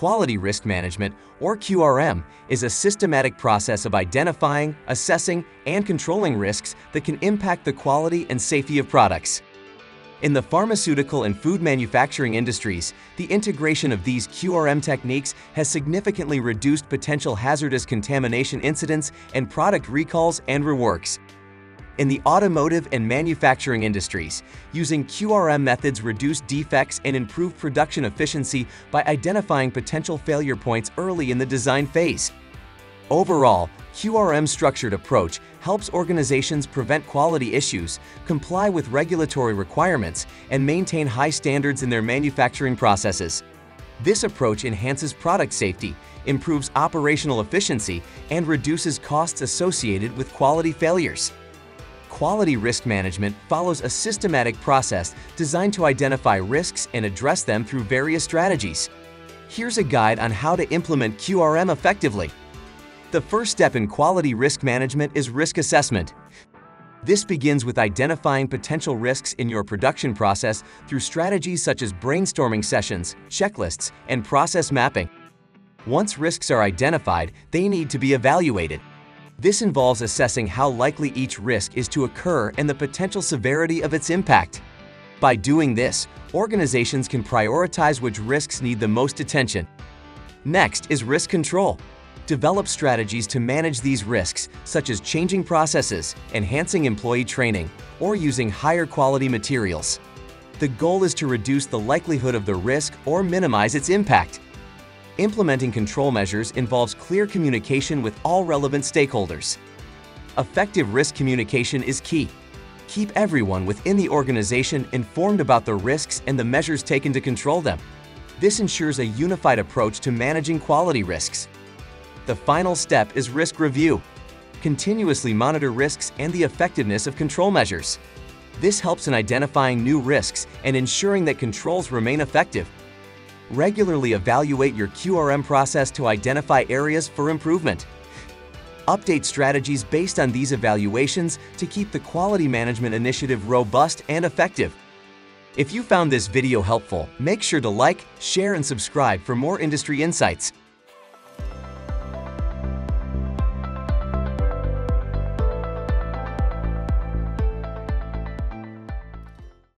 Quality risk management, or QRM, is a systematic process of identifying, assessing, and controlling risks that can impact the quality and safety of products. In the pharmaceutical and food manufacturing industries, the integration of these QRM techniques has significantly reduced potential hazardous contamination incidents and product recalls and reworks. In the automotive and manufacturing industries, using QRM methods reduce defects and improve production efficiency by identifying potential failure points early in the design phase. Overall, QRM's structured approach helps organizations prevent quality issues, comply with regulatory requirements, and maintain high standards in their manufacturing processes. This approach enhances product safety, improves operational efficiency, and reduces costs associated with quality failures. Quality risk management follows a systematic process designed to identify risks and address them through various strategies. Here's a guide on how to implement QRM effectively. The first step in quality risk management is risk assessment. This begins with identifying potential risks in your production process through strategies such as brainstorming sessions, checklists, and process mapping. Once risks are identified, they need to be evaluated. This involves assessing how likely each risk is to occur and the potential severity of its impact. By doing this, organizations can prioritize which risks need the most attention. Next is risk control. Develop strategies to manage these risks, such as changing processes, enhancing employee training, or using higher quality materials. The goal is to reduce the likelihood of the risk or minimize its impact. Implementing control measures involves clear communication with all relevant stakeholders. Effective risk communication is key. Keep everyone within the organization informed about the risks and the measures taken to control them. This ensures a unified approach to managing quality risks. The final step is risk review. Continuously monitor risks and the effectiveness of control measures. This helps in identifying new risks and ensuring that controls remain effective. Regularly evaluate your QRM process to identify areas for improvement. Update strategies based on these evaluations to keep the quality management initiative robust and effective. If you found this video helpful, make sure to like, share, and subscribe for more industry insights.